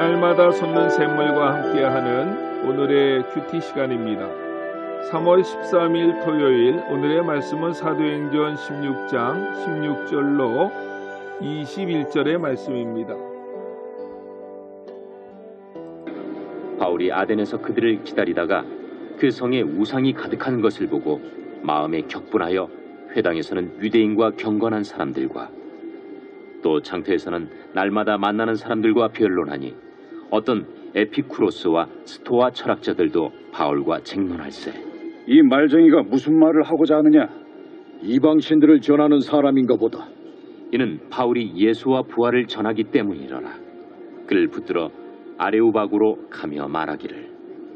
날마다 솟는 샘물과 함께하는 오늘의 큐티 시간입니다. 3월 13일 토요일 오늘의 말씀은 사도행전 16장 16절로 21절의 말씀입니다. 바울이 아덴에서 그들을 기다리다가 그 성에 우상이 가득한 것을 보고 마음에 격분하여 회당에서는 유대인과 경건한 사람들과 또 장터에서는 날마다 만나는 사람들과 변론하니 어떤 에피쿠로스와 스토아 철학자들도 바울과 쟁론할세. 이 말쟁이가 무슨 말을 하고자 하느냐? 이방신들을 전하는 사람인가 보다. 이는 바울이 예수와 부활을 전하기 때문이로라. 그를 붙들어 아레오바구로 가며 말하기를,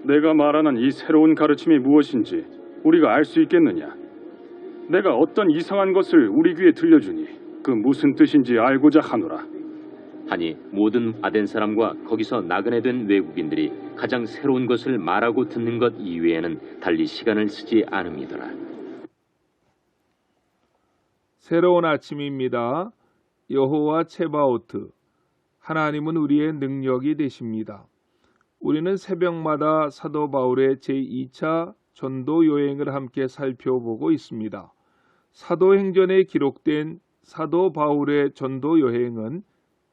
내가 말하는 이 새로운 가르침이 무엇인지 우리가 알 수 있겠느냐? 내가 어떤 이상한 것을 우리 귀에 들려주니 그 무슨 뜻인지 알고자 하노라. 하니 모든 아덴 사람과 거기서 나그네 된 외국인들이 가장 새로운 것을 말하고 듣는 것 이외에는 달리 시간을 쓰지 않음이더라. 새로운 아침입니다. 여호와 체바오트, 하나님은 우리의 능력이 되십니다. 우리는 새벽마다 사도 바울의 제2차 전도 여행을 함께 살펴보고 있습니다. 사도행전에 기록된 사도 바울의 전도 여행은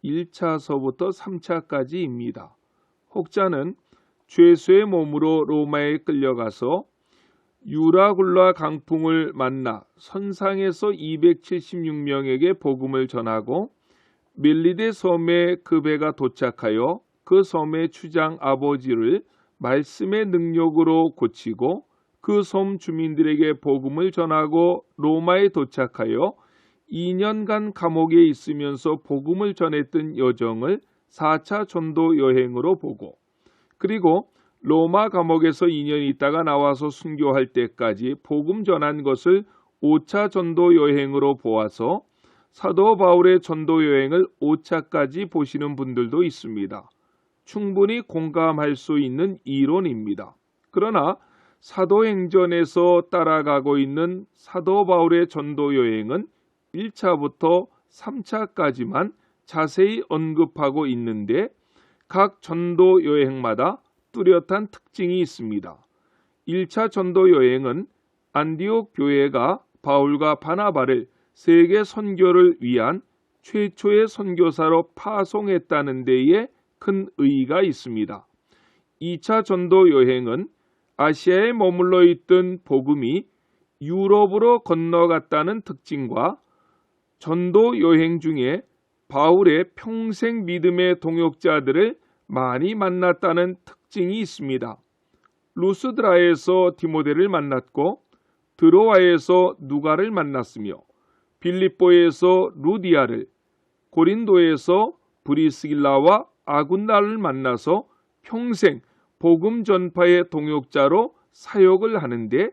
1차서부터 3차까지입니다. 혹자는 죄수의 몸으로 로마에 끌려가서 유라굴라 강풍을 만나 선상에서 276명에게 복음을 전하고 멜리데 섬에 그 배가 도착하여 그 섬의 추장 아버지를 말씀의 능력으로 고치고 그 섬 주민들에게 복음을 전하고 로마에 도착하여 2년간 감옥에 있으면서 복음을 전했던 여정을 4차 전도 여행으로 보고, 그리고 로마 감옥에서 2년 있다가 나와서 순교할 때까지 복음 전한 것을 5차 전도 여행으로 보아서 사도 바울의 전도 여행을 5차까지 보시는 분들도 있습니다. 충분히 공감할 수 있는 이론입니다. 그러나 사도행전에서 따라가고 있는 사도 바울의 전도 여행은 1차부터 3차까지만 자세히 언급하고 있는데 각 전도 여행마다 뚜렷한 특징이 있습니다. 1차 전도 여행은 안디옥 교회가 바울과 바나바를 세계 선교를 위한 최초의 선교사로 파송했다는 데에 큰 의의가 있습니다. 2차 전도 여행은 아시아에 머물러 있던 복음이 유럽으로 건너갔다는 특징과 전도 여행 중에 바울의 평생 믿음의 동역자들을 많이 만났다는 특징이 있습니다. 루스드라에서 디모데를 만났고 드로아에서 누가를 만났으며 빌립보에서 루디아를, 고린도에서 브리스길라와 아군나를 만나서 평생 복음 전파의 동역자로 사역을 하는데,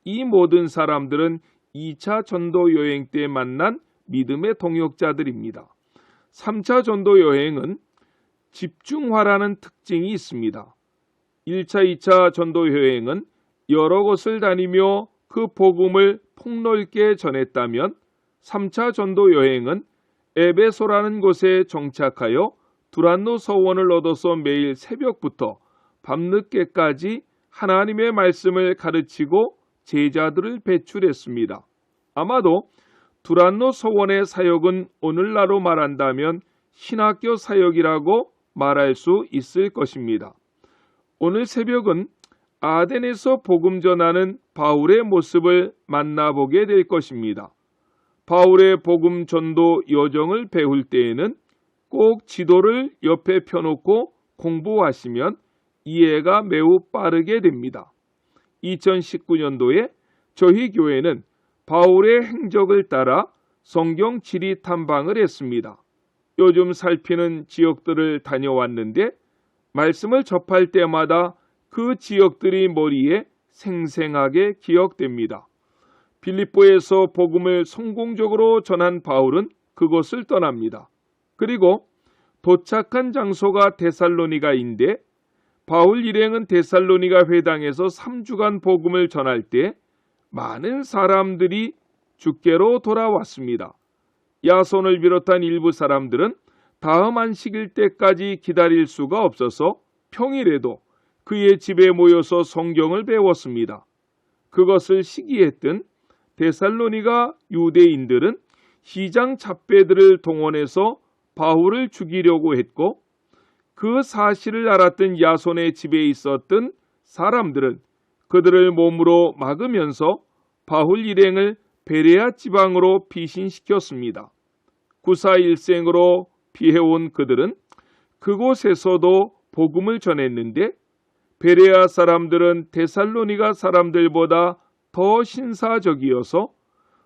이 모든 사람들은 2차 전도 여행 때 만난 믿음의 동역자들입니다. 3차 전도 여행은 집중화라는 특징이 있습니다. 1차, 2차 전도 여행은 여러 곳을 다니며 그 복음을 폭넓게 전했다면 3차 전도 여행은 에베소라는 곳에 정착하여 두란노 서원을 얻어서 매일 새벽부터 밤늦게까지 하나님의 말씀을 가르치고 제자들을 배출했습니다. 아마도 두란노 서원의 사역은 오늘날로 말한다면 신학교 사역이라고 말할 수 있을 것입니다. 오늘 새벽은 아덴에서 복음 전하는 바울의 모습을 만나보게 될 것입니다. 바울의 복음 전도 여정을 배울 때에는 꼭 지도를 옆에 펴놓고 공부하시면 이해가 매우 빠르게 됩니다. 2019년도에 저희 교회는 바울의 행적을 따라 성경 지리 탐방을 했습니다. 요즘 살피는 지역들을 다녀왔는데 말씀을 접할 때마다 그 지역들이 머리에 생생하게 기억됩니다. 빌립보에서 복음을 성공적으로 전한 바울은 그곳을 떠납니다. 그리고 도착한 장소가 데살로니가인데 바울 일행은 데살로니가 회당에서 3주간 복음을 전할 때 많은 사람들이 주께로 돌아왔습니다. 야손을 비롯한 일부 사람들은 다음 안식일 때까지 기다릴 수가 없어서 평일에도 그의 집에 모여서 성경을 배웠습니다. 그것을 시기했던 데살로니가 유대인들은 시장 잡배들을 동원해서 바울을 죽이려고 했고, 그 사실을 알았던 야손의 집에 있었던 사람들은 그들을 몸으로 막으면서 바울 일행을 베레아 지방으로 피신시켰습니다. 구사일생으로 피해온 그들은 그곳에서도 복음을 전했는데, 베레아 사람들은 데살로니가 사람들보다 더 신사적이어서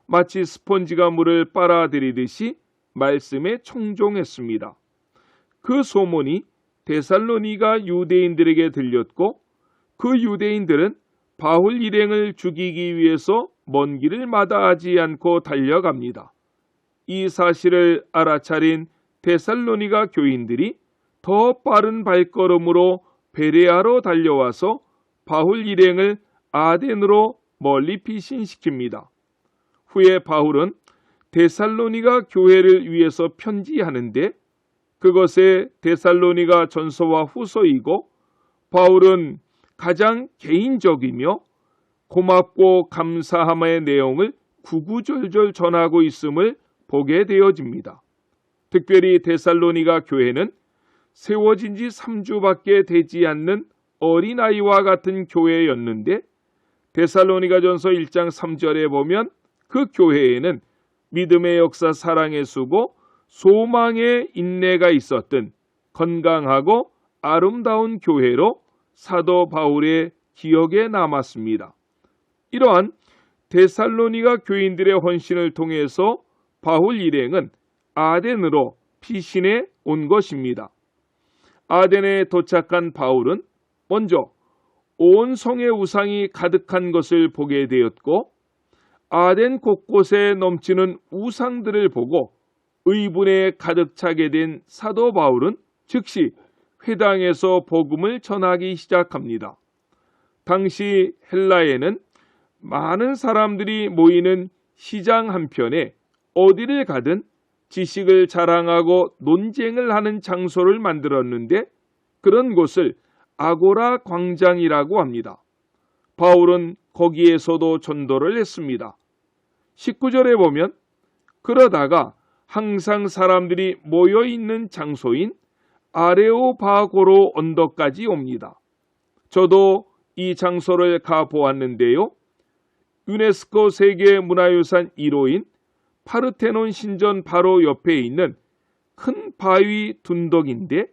마치 스펀지가 물을 빨아들이듯이 말씀에 청종했습니다. 그 소문이 데살로니가 유대인들에게 들렸고, 그 유대인들은 바울 일행을 죽이기 위해서 먼 길을 마다하지 않고 달려갑니다. 이 사실을 알아차린 데살로니가 교인들이 더 빠른 발걸음으로 베레아로 달려와서 바울 일행을 아덴으로 멀리 피신시킵니다. 후에 바울은 데살로니가 교회를 위해서 편지하는데, 그것에 데살로니가 전서와 후서이고, 바울은 가장 개인적이며 고맙고 감사함의 내용을 구구절절 전하고 있음을 보게 되어집니다. 특별히 데살로니가 교회는 세워진 지 3주밖에 되지 않는 어린아이와 같은 교회였는데, 데살로니가전서 1장 3절에 보면 그 교회에는 믿음의 역사, 사랑의 수고, 소망의 인내가 있었던 건강하고 아름다운 교회로 사도 바울의 기억에 남았습니다. 이러한 데살로니가 교인들의 헌신을 통해서 바울 일행은 아덴으로 피신해 온 것입니다. 아덴에 도착한 바울은 먼저 온 성의 우상이 가득한 것을 보게 되었고, 아덴 곳곳에 넘치는 우상들을 보고 의분에 가득 차게 된 사도 바울은 즉시 회당에서 복음을 전하기 시작합니다. 당시 헬라에는 많은 사람들이 모이는 시장 한편에 어디를 가든 지식을 자랑하고 논쟁을 하는 장소를 만들었는데, 그런 곳을 아고라 광장이라고 합니다. 바울은 거기에서도 전도를 했습니다. 19절에 보면 그러다가 항상 사람들이 모여있는 장소인 아레오바고로 언덕까지 옵니다. 저도 이 장소를 가보았는데요. 유네스코 세계문화유산 1호인 파르테논 신전 바로 옆에 있는 큰 바위 둔덕인데,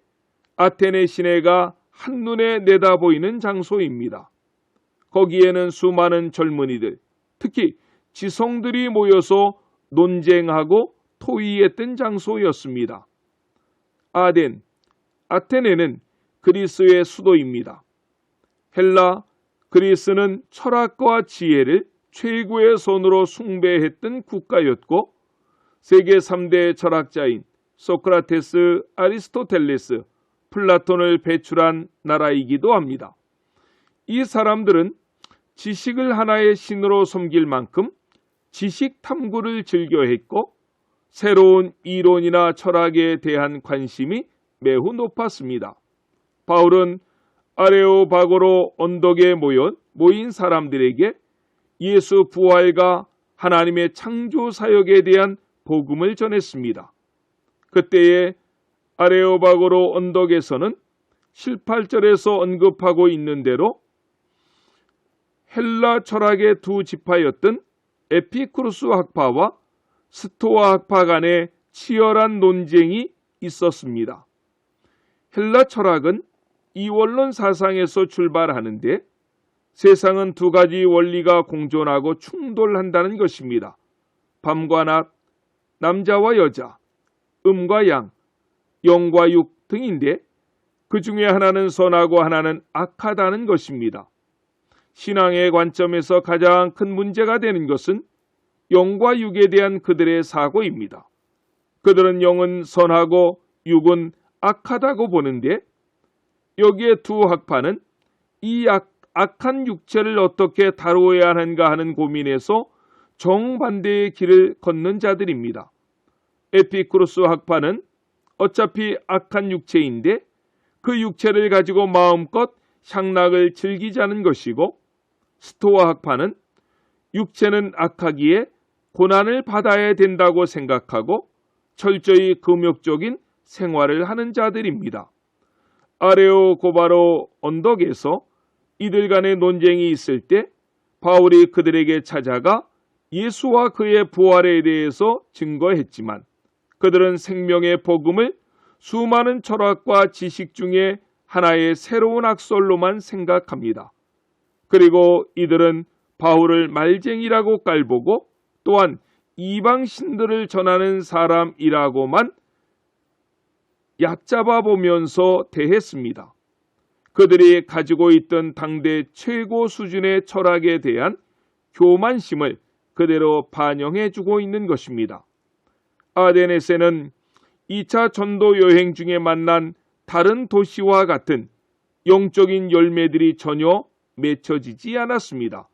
아테네 시내가 한눈에 내다보이는 장소입니다. 거기에는 수많은 젊은이들, 특히 지성들이 모여서 논쟁하고 토의했던 장소였습니다. 아테네는 그리스의 수도입니다. 헬라, 그리스는 철학과 지혜를 최고의 선으로 숭배했던 국가였고, 세계 3대 철학자인 소크라테스, 아리스토텔레스, 플라톤을 배출한 나라이기도 합니다. 이 사람들은 지식을 하나의 신으로 섬길 만큼 지식 탐구를 즐겨했고, 새로운 이론이나 철학에 대한 관심이 매우 높았습니다. 바울은 아레오바고로 언덕에 모인 사람들에게 예수 부활과 하나님의 창조 사역에 대한 복음을 전했습니다. 그때의 아레오바고로 언덕에서는 7, 8절에서 언급하고 있는 대로 헬라 철학의 두 지파였던 에피쿠르스 학파와 스토아 학파 간의 치열한 논쟁이 있었습니다. 헬라 철학은 이원론 사상에서 출발하는데, 세상은 두 가지 원리가 공존하고 충돌한다는 것입니다. 밤과 낮, 남자와 여자, 음과 양, 영과 육 등인데, 그 중에 하나는 선하고 하나는 악하다는 것입니다. 신앙의 관점에서 가장 큰 문제가 되는 것은 영과 육에 대한 그들의 사고입니다. 그들은 영은 선하고 육은 악하다고 보는데, 여기에 두 학파는 이 악한 육체를 어떻게 다루어야 하는가 하는 고민에서 정반대의 길을 걷는 자들입니다. 에피쿠로스 학파는 어차피 악한 육체인데 그 육체를 가지고 마음껏 향락을 즐기자는 것이고, 스토아 학파는 육체는 악하기에 고난을 받아야 된다고 생각하고 철저히 금욕적인 생활을 하는 자들입니다. 아레오고바로 언덕에서 이들 간의 논쟁이 있을 때 바울이 그들에게 찾아가 예수와 그의 부활에 대해서 증거했지만, 그들은 생명의 복음을 수많은 철학과 지식 중에 하나의 새로운 학설로만 생각합니다. 그리고 이들은 바울을 말쟁이라고 깔보고 또한 이방신들을 전하는 사람이라고만 얕잡아 보면서 대했습니다. 그들이 가지고 있던 당대 최고 수준의 철학에 대한 교만심을 그대로 반영해주고 있는 것입니다. 아데네세는 2차 전도 여행 중에 만난 다른 도시와 같은 영적인 열매들이 전혀 맺혀지지 않았습니다.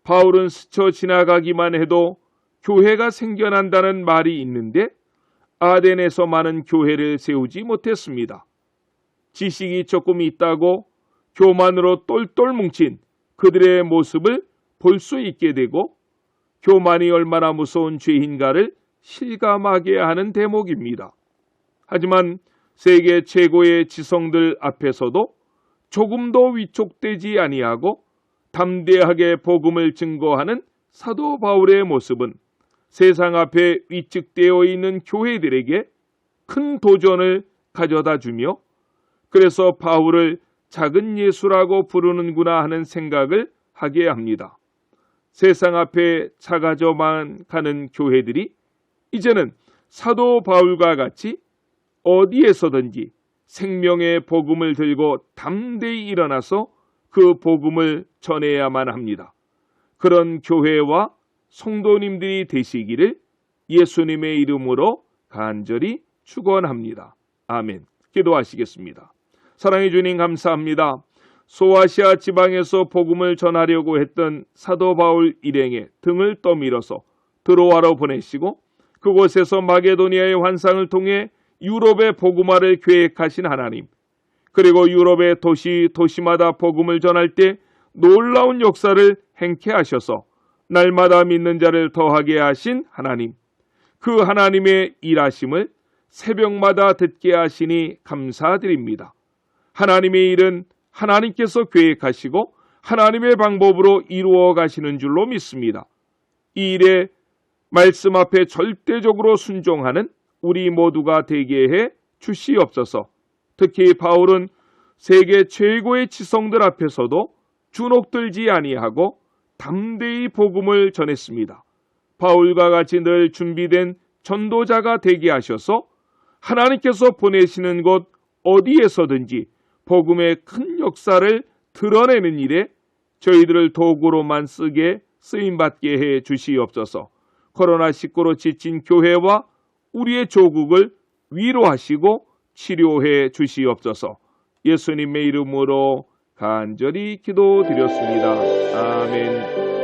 바울은 스쳐 지나가기만 해도 교회가 생겨난다는 말이 있는데 아덴에서 많은 교회를 세우지 못했습니다. 지식이 조금 있다고 교만으로 똘똘 뭉친 그들의 모습을 볼 수 있게 되고, 교만이 얼마나 무서운 죄인가를 실감하게 하는 대목입니다. 하지만 세계 최고의 지성들 앞에서도 조금도 위축되지 아니하고 담대하게 복음을 증거하는 사도 바울의 모습은 세상 앞에 위축되어 있는 교회들에게 큰 도전을 가져다 주며, 그래서 바울을 작은 예수라고 부르는구나 하는 생각을 하게 합니다. 세상 앞에 작아져만 가는 교회들이 이제는 사도 바울과 같이 어디에서든지 생명의 복음을 들고 담대히 일어나서 그 복음을 전해야만 합니다. 그런 교회와 성도님들이 되시기를 예수님의 이름으로 간절히 축원합니다. 아멘. 기도하시겠습니다. 사랑해 주님 감사합니다. 소아시아 지방에서 복음을 전하려고 했던 사도 바울 일행의 등을 떠밀어서 드로아로 보내시고 그곳에서 마게도니아의 환상을 통해 유럽의 복음화를 계획하신 하나님, 그리고 유럽의 도시마다 복음을 전할 때 놀라운 역사를 행케 하셔서 날마다 믿는 자를 더하게 하신 하나님, 그 하나님의 일하심을 새벽마다 듣게 하시니 감사드립니다. 하나님의 일은 하나님께서 계획하시고 하나님의 방법으로 이루어 가시는 줄로 믿습니다. 이 일에 말씀 앞에 절대적으로 순종하는 우리 모두가 되게 해 주시옵소서. 특히 바울은 세계 최고의 지성들 앞에서도 주눅들지 아니하고 담대히 복음을 전했습니다. 바울과 같이 늘 준비된 전도자가 되게 하셔서 하나님께서 보내시는 곳 어디에서든지 복음의 큰 역사를 드러내는 일에 저희들을 도구로만 쓰임받게 해 주시옵소서. 코로나19로 지친 교회와 우리의 조국을 위로하시고 치료해 주시옵소서. 예수님의 이름으로 간절히 기도드렸습니다. 아멘.